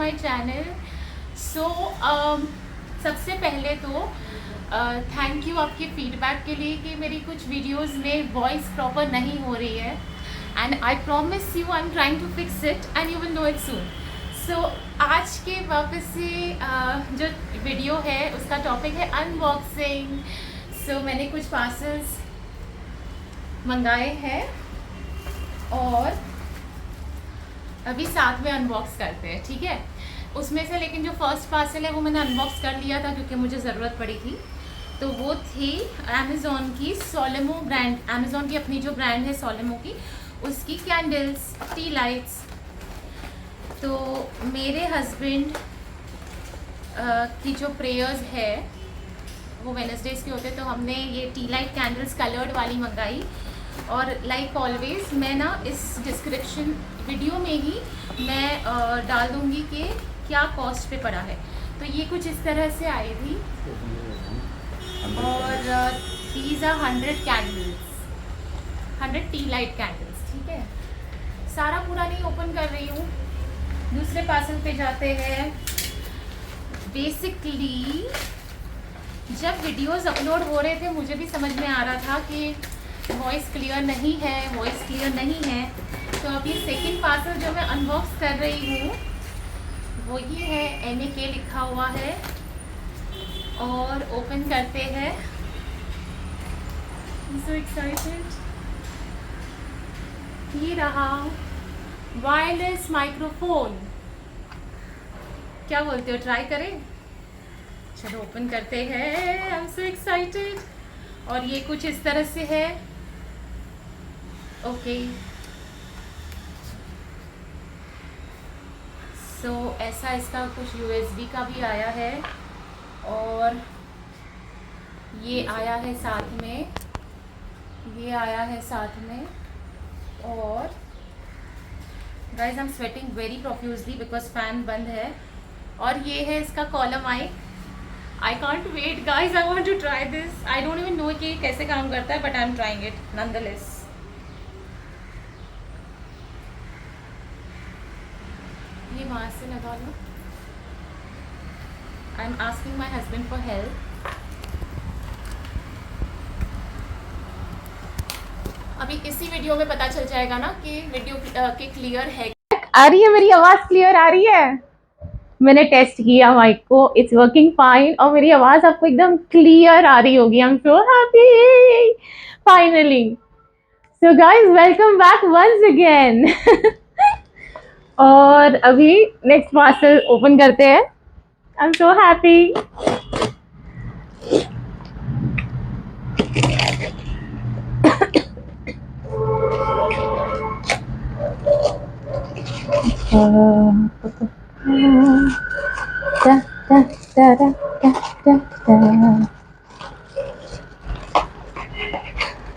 My channel. सो सबसे पहले तो थैंक यू आपके फीडबैक के लिए कि मेरी कुछ वीडियोस में वॉइस प्रॉपर नहीं हो रही है, and I promise you I am trying to fix it and you will know it soon. So आज के वापस से जो वीडियो है उसका टॉपिक है अनबॉक्सिंग। सो मैंने कुछ पार्सल्स मंगाए हैं और अभी साथ में अनबॉक्स करते हैं, ठीक है। उसमें से लेकिन जो फर्स्ट पार्सल है वो मैंने अनबॉक्स कर लिया था क्योंकि मुझे ज़रूरत पड़ी थी। तो वो थी अमेज़ॉन की सोलेमो ब्रांड, अमेज़ॉन की अपनी जो ब्रांड है सोलेमो की, उसकी कैंडल्स, टी लाइट्स। तो मेरे हस्बैंड की जो प्रेयर्स है वो वेडनेसडेज के होते, तो हमने ये टी लाइट कैंडल्स कलर्ड वाली मंगाई। और लाइक ऑलवेज मैं ना इस डिस्क्रिप्शन वीडियो में ही मैं डाल दूँगी कि क्या कॉस्ट पे पड़ा है। तो ये कुछ इस तरह से आई थी और these are 100 candles, 100 tea light candles, ठीक है। सारा पूरा नहीं ओपन कर रही हूँ, दूसरे पार्सल पे जाते हैं। बेसिकली जब वीडियोस अपलोड हो रहे थे मुझे भी समझ में आ रहा था कि वॉइस क्लियर नहीं है, वॉइस क्लियर नहीं है। तो अब ये सेकंड पार्सल जो मैं अनबॉक्स कर रही हूँ वो ये है, NAK लिखा हुआ है। और ओपन करते हैं। So excited. ये रहा वायरलेस माइक्रोफोन, क्या बोलते हो, ट्राई करें? चलो ओपन करते हैं। I am so excited. और ये कुछ इस तरह से है। ओके, सो ऐसा इसका कुछ USB का भी आया है और ये आया है साथ में, ये आया है साथ में। और guys I am sweating very profusely because fan बंद है। और ये है इसका column I can't wait guys, I want to try this. I don't even know कि कैसे काम करता है, but I am trying it nonetheless. ये वहाँ से लगा लो। I am asking my husband for help. अभी इसी वीडियो में पता चल जाएगा ना कि वीडियो के क्लियर है। आ रही है मेरी आवाज़, क्लियर आ रही है? मैंने टेस्ट किया माइक को, इट्स वर्किंग फाइन और मेरी आवाज़ आपको एकदम क्लियर आ रही होगी। I am so happy finally. So guys welcome back once again. और अभी नेक्स्ट पार्सल ओपन करते हैं। I am so happy.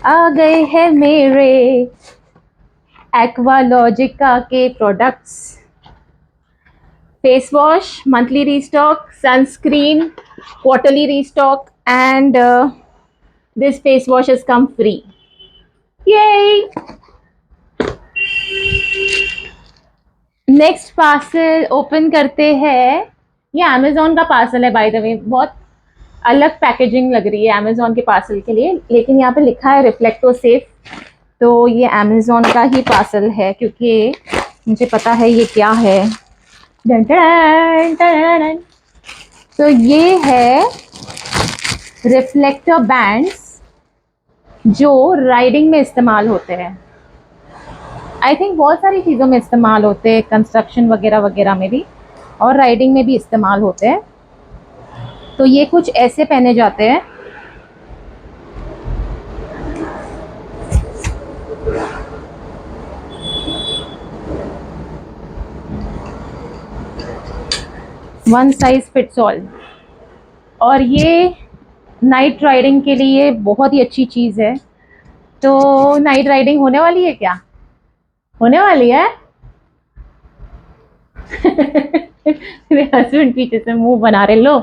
आ गए हैं मेरे एक्वालॉजिका के products, face wash, monthly restock, sunscreen, quarterly restock, and this face wash is come free. ये next parcel open करते हैं। ये अमेज़ॉन का पार्सल है बाय द वे, बहुत अलग पैकेजिंग लग रही है अमेज़ॉन के पार्सल के लिए, लेकिन यहाँ पे लिखा है रिफ्लेक्टो सेफ। तो ये अमेज़ॉन का ही पार्सल है क्योंकि मुझे पता है ये क्या है। Done done done done. तो ये है रिफ्लेक्टर बैंड्स जो राइडिंग में इस्तेमाल होते हैं। आई थिंक बहुत सारी चीज़ों में इस्तेमाल होते हैं, कंस्ट्रक्शन वगैरह वगैरह में भी, और राइडिंग में भी इस्तेमाल होते हैं। तो ये कुछ ऐसे पहने जाते हैं। One size fits all. और ये नाइट राइडिंग के लिए बहुत ही अच्छी चीज़ है। तो नाइट राइडिंग होने वाली है क्या? होने वाली है? मेरे हस्बैंड पीछे से मुंह बना रहे, लो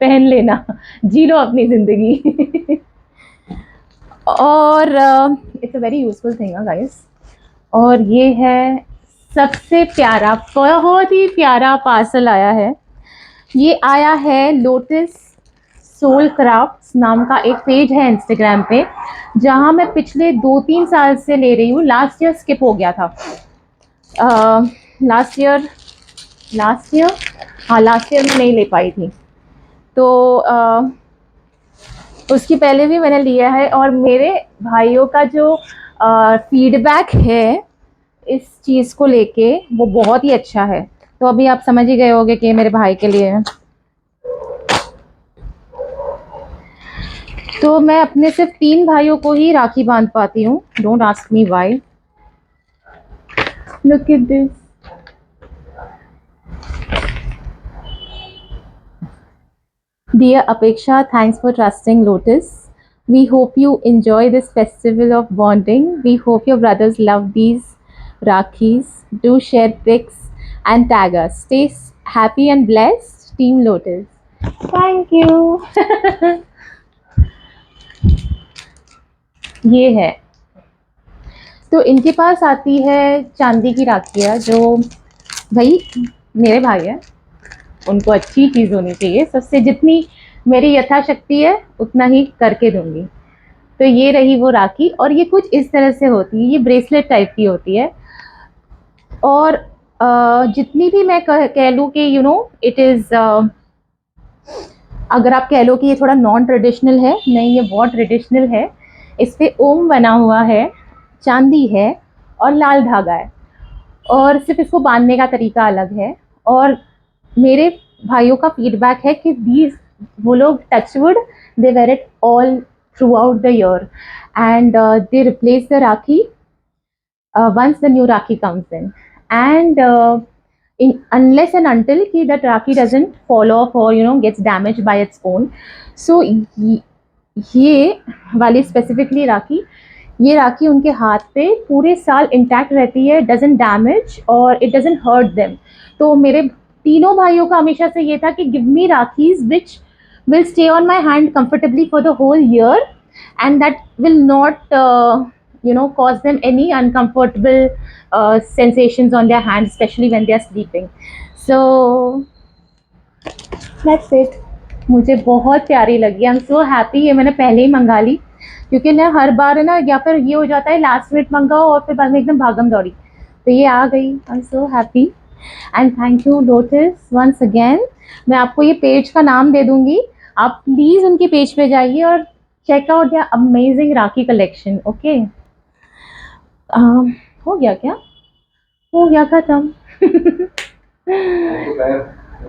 पहन लेना, जी लो अपनी जिंदगी। और it's a very useful thing guys. और ये है सबसे प्यारा, बहुत ही प्यारा पार्सल आया है। ये आया है लोटस सोल क्राफ्ट्स नाम का एक पेज है इंस्टाग्राम पे, जहाँ मैं पिछले 2-3 साल से ले रही हूँ। लास्ट ईयर स्किप हो गया था। लास्ट ईयर हाँ, लास्ट ईयर में नहीं ले पाई थी, तो उसकी पहले भी मैंने लिया है। और मेरे भाइयों का जो फीडबैक है इस चीज़ को लेके वो बहुत ही अच्छा है। तो अभी आप समझ ही गए होंगे कि मेरे भाई के लिए है। तो मैं अपने सिर्फ 3 भाइयों को ही राखी बांध पाती हूँ। Don't ask me why. Look at this. Dear Apeksha, thanks for trusting Lotus. We hope you enjoy this festival of bonding. We hope your brothers love these Rakhis. Do share pics and tag us. Stay happy and blessed, Team Lotus. Thank you. ये है, तो इनके पास आती है चांदी की राखियाँ, जो भाई मेरे भाई है, उनको अच्छी चीज़ होनी चाहिए। सबसे जितनी मेरी यथाशक्ति है उतना ही करके दूंगी। तो ये रही वो राखी, और ये कुछ इस तरह से होती है। ये ब्रेसलेट टाइप की होती है, और जितनी भी मैं कह लूँ कि इट इज़, अगर आप कह लो कि ये थोड़ा नॉन ट्रेडिशनल है, नहीं, ये बहुत ट्रेडिशनल है। इस पे ओम बना हुआ है, चांदी है और लाल धागा है, और सिर्फ इसको बांधने का तरीका अलग है। और मेरे भाइयों का फीडबैक है कि वो लोग touchwood they wear it all throughout the year, and they replace the rakhi once the new Rakhi comes in, and unless and until that Rakhi doesn't fall off or gets damaged by its own. So ये वाली specifically राखी, ये राखी उनके हाथ पे पूरे साल intact रहती है, डजंट डैमेज और इट डजंट हर्ट देम। तो मेरे तीनों भाइयों का हमेशा से ये था कि give me rakhis which will stay on my hand comfortably for the whole year, and that will not cause them any uncomfortable sensations on their hands, especially when they are sleeping. So that's it. मुझे बहुत प्यारी लगी। I am so happy. ये मैंने पहले ही मंगा ली, क्योंकि ना हर बार है ना, या फिर ये हो जाता है लास्ट मिनट मंगाओ और फिर बाद में एकदम भागम दौड़ी। तो ये आ गई। I am so happy and thank you Lotus once again. मैं आपको ये पेज का नाम दे दूंगी, आप प्लीज़ उनके पेज पे जाइए और check out their amazing rakhi collection. Okay, हो गया क्या? हो गया खत्म।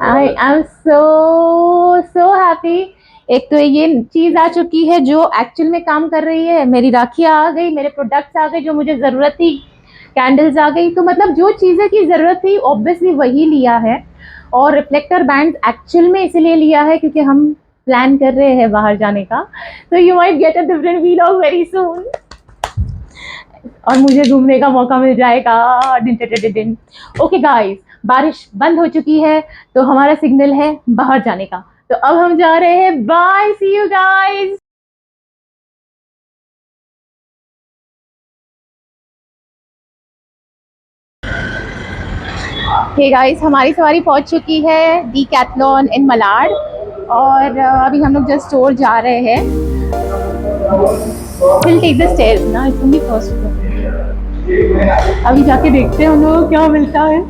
आई एम सो हैप्पी। एक तो ये चीज़ आ चुकी है जो एक्चुअल में काम कर रही है, मेरी राखियाँ आ गई, मेरे प्रोडक्ट्स आ गए जो मुझे ज़रूरत थी, कैंडल्स आ गई। तो मतलब जो चीज़ें की ज़रूरत थी ऑब्वियसली वही लिया है। और रिफ्लेक्टर बैंड एक्चुअल में इसलिए लिया है क्योंकि हम प्लान कर रहे हैं बाहर जाने का, तो you might get a different vlog very soon, और मुझे घूमने का मौका मिल जाएगा। ओके गाइस, बारिश बंद हो चुकी है, तो हमारा सिग्नल है बाहर जाने का। तो अब हम जा रहे हैं। Bye, see you guys. Hey guys, हमारी सवारी पहुंच चुकी है डीकैथलॉन इन मलाड, और अभी हम लोग जस्ट स्टोर जा रहे हैं। विल टेक द स्टेयर्स ना, इट्स ओनली फर्स्ट फ्लोर। अभी जाके देखते हैं हम लोगों को क्या मिलता है।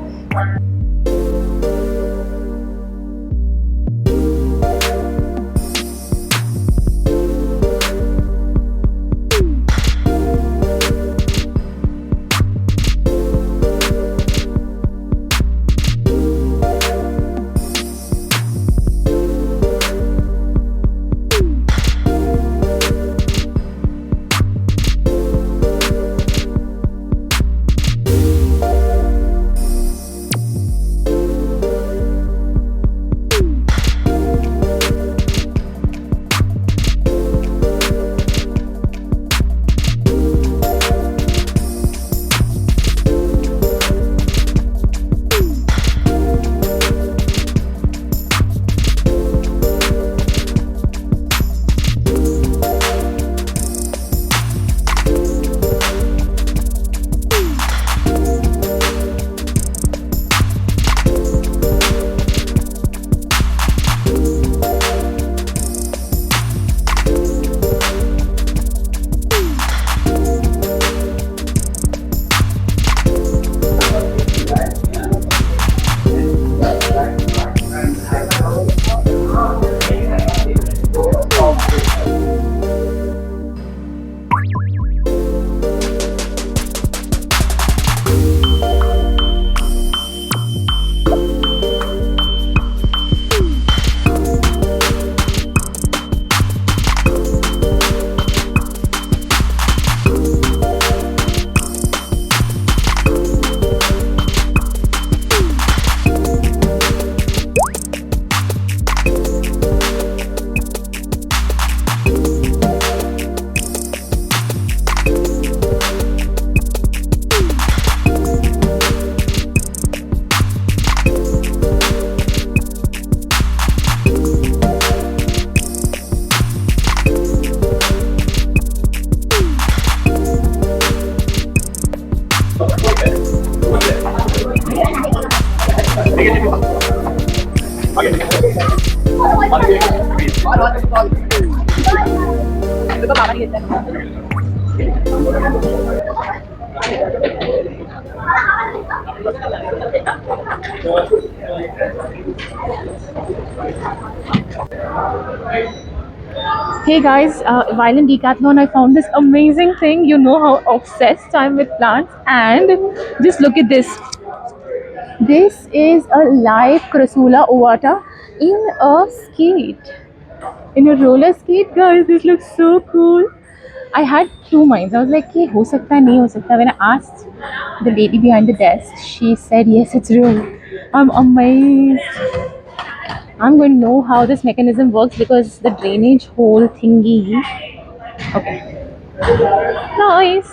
Hey guys, while in Decathlon, I found this amazing thing. You know how obsessed I'm with plants, and just look at this. This is a live Crassula ovata in a skate, in a roller skate, guys. This looks so cool. I had two minds. I was like, "Hey, हो सकता है, नहीं हो सकता." When I asked the lady behind the desk, she said, "Yes, it's real." I'm amazed. I'm going to know how this mechanism works because the drainage hole thingy. Okay, nice.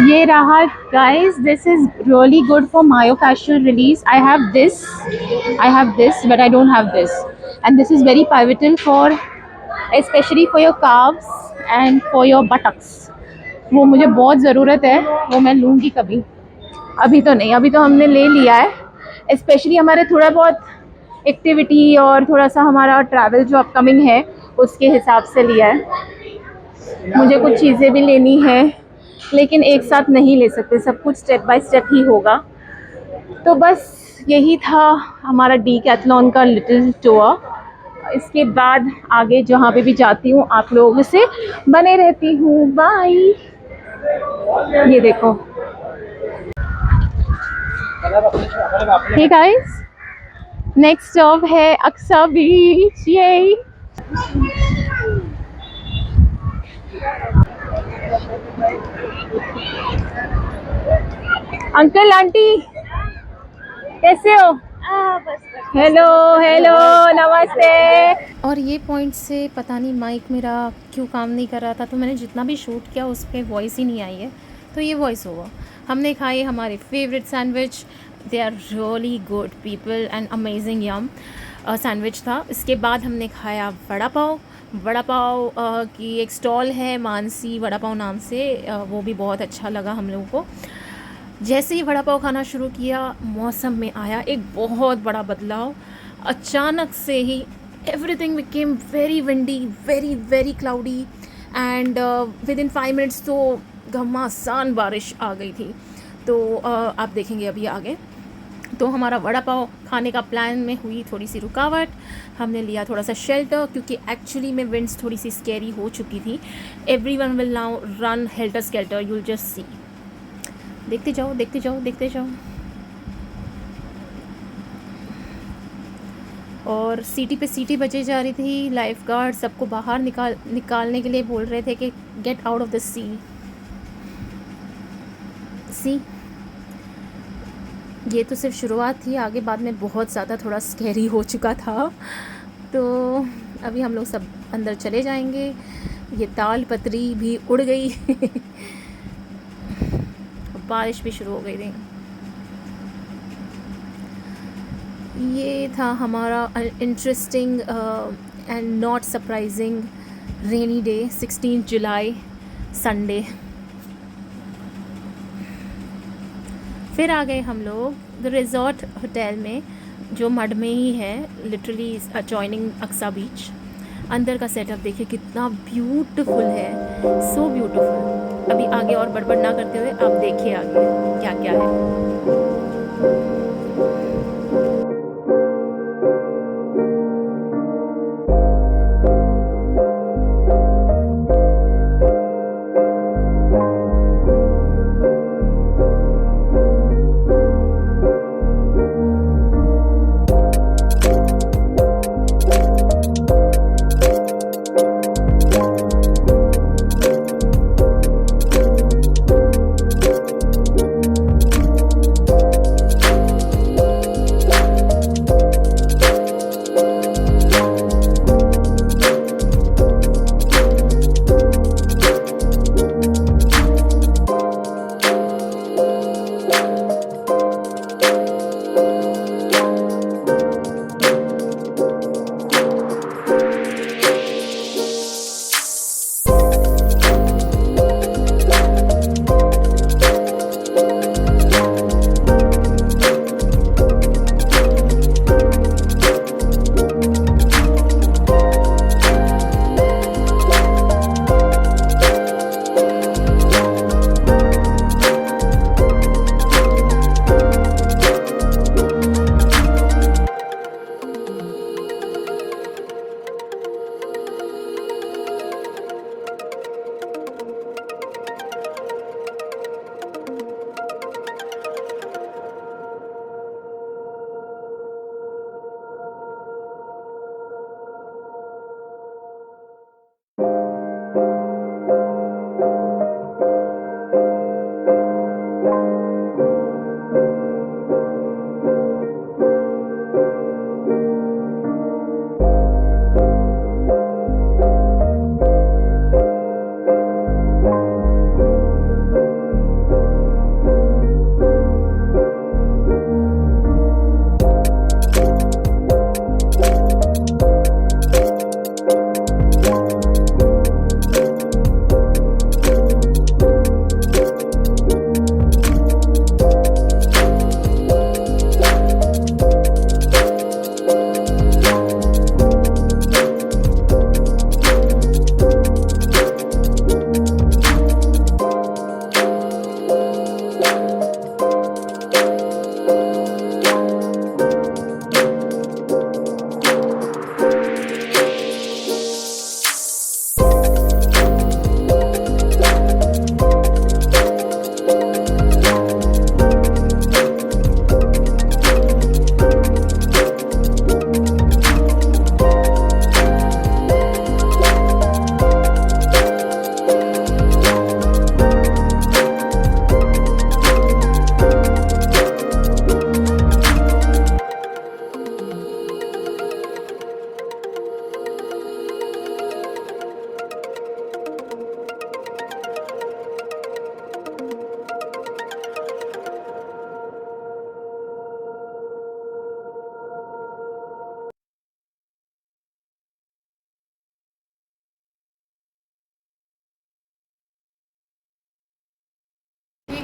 ये रहा guys. This is really good for myofascial release. I have this, but I don't have this. And this is very pivotal for, especially for your calves and for your buttocks. वो मुझे बहुत ज़रूरत है, वो मैं लूँगी कभी. अभी तो नहीं, अभी तो हमने ले लिया है, स्पेशली हमारे थोड़ा बहुत एक्टिविटी और थोड़ा सा हमारा ट्रैवल जो अपकमिंग है उसके हिसाब से लिया है. मुझे कुछ चीज़ें भी लेनी है, लेकिन एक साथ नहीं ले सकते, सब कुछ स्टेप बाय स्टेप ही होगा. तो बस यही था हमारा डीकैथलॉन का लिटिल टूर. इसके बाद आगे जहाँ पे भी जाती हूँ आप लोगों से बने रहती हूँ. बाय. ये देखो. हे गाइस, नेक्स्ट स्टॉप है अक्सा बीच. ये अंकल आंटी कैसे हो? हेलो हेलो, नमस्ते. और ये पॉइंट से पता नहीं माइक मेरा क्यों काम नहीं कर रहा था, तो मैंने जितना भी शूट किया उस पर वॉइस ही नहीं आई है, तो ये वॉइस होगा. हमने खाए हमारे favourite sandwich. They are really good people and amazing yum sandwich था. इसके बाद हमने खाया वड़ा पाव. वड़ा पाव की एक स्टॉल है मानसी वड़ा पाव नाम से, वो भी बहुत अच्छा लगा हम लोगों को. जैसे ही वड़ा पाव खाना शुरू किया, मौसम में आया एक बहुत बड़ा बदलाव. अचानक से ही everything became very windy, very very cloudy, and within 5 minutes तो घमासान बारिश आ गई थी. तो आप देखेंगे अभी आगे. तो हमारा वड़ा पाव खाने का प्लान में हुई थोड़ी सी रुकावट. हमने लिया थोड़ा सा शेल्टर, क्योंकि एक्चुअली में विंड्स थोड़ी सी स्कैरी हो चुकी थी. Everyone will now run helter skeletal, you will just see. देखते जाओ देखते जाओ देखते जाओ. और सीटी पे सीटी बजे जा रही थी. लाइफ गार्ड सबको बाहर निकालने के लिए बोल रहे थे कि गेट आउट ऑफ द सी. ये तो सिर्फ शुरुआत थी, आगे बाद में बहुत ज़्यादा थोड़ा स्कैरी हो चुका था. तो अभी हम लोग सब अंदर चले जाएंगे. ये ताल पत्री भी उड़ गई. बारिश भी शुरू हो गई थी. ये था हमारा interesting and not surprising rainy day, 16 July Sunday. फिर आ गए हम लोग द रिजॉर्ट होटल में, जो मड में ही है, लिटरली जॉइनिंग अक्सा बीच. अंदर का सेटअप देखिए कितना ब्यूटीफुल है, सो ब्यूटीफुल. अभी आगे और बड़बड़ ना करते हुए आप देखिए आगे क्या क्या है.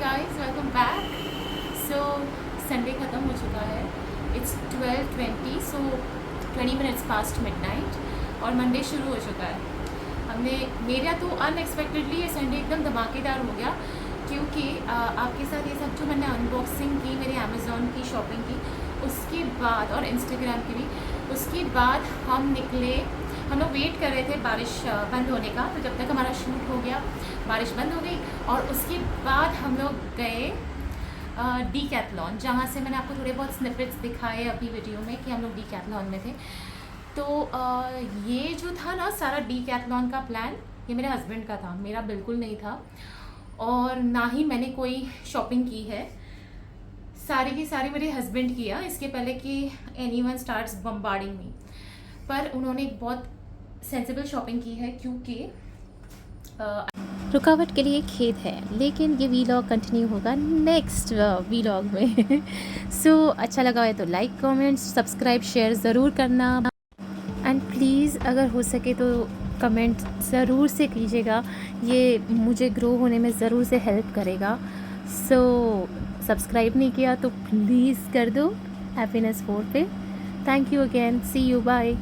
Guys, welcome back. So Sunday ख़त्म हो चुका है। It's 12:20, so 20 minutes past midnight और मंडे शुरू हो चुका है। मेरा तो अनएक्सपेक्टेडली ये संडे एकदम धमाकेदार हो गया, क्योंकि आपके साथ ये सब जो मैंने अनबॉक्सिंग की, मेरे अमेज़ॉन की शॉपिंग की, उसके बाद और इंस्टाग्राम की भी, उसके बाद हम लोग वेट कर रहे थे बारिश बंद होने का। तो जब तक हमारा शूट हो गया, बारिश बंद हो गई और उसके बाद हम लोग गए डीकैथलॉन, जहाँ से मैंने आपको थोड़े बहुत स्निपेट्स दिखाए अभी वीडियो में कि हम लोग डीकैथलॉन में थे। तो ये जो था ना सारा डीकैथलॉन का प्लान, ये मेरे हस्बैंड का था, मेरा बिल्कुल नहीं था। और ना ही मैंने कोई शॉपिंग की है, सारी की सारी मेरे हस्बैंड किया इसके पहले कि एनीवन स्टार्ट्स बम्बार्डिंग मी। पर उन्होंने एक बहुत सेंसिबल शॉपिंग की है, क्योंकि रुकावट के लिए खेद है, लेकिन ये वीलॉग कंटिन्यू होगा नेक्स्ट वीलॉग में। सो अच्छा लगा है तो लाइक, कमेंट, सब्सक्राइब, शेयर ज़रूर करना। एंड प्लीज़ अगर हो सके तो कमेंट ज़रूर से कीजिएगा, ये मुझे ग्रो होने में ज़रूर से हेल्प करेगा। सो सब्सक्राइब नहीं किया तो प्लीज़ कर दो, हैप्पीनेस 4 पे। Thank you again, see you, bye.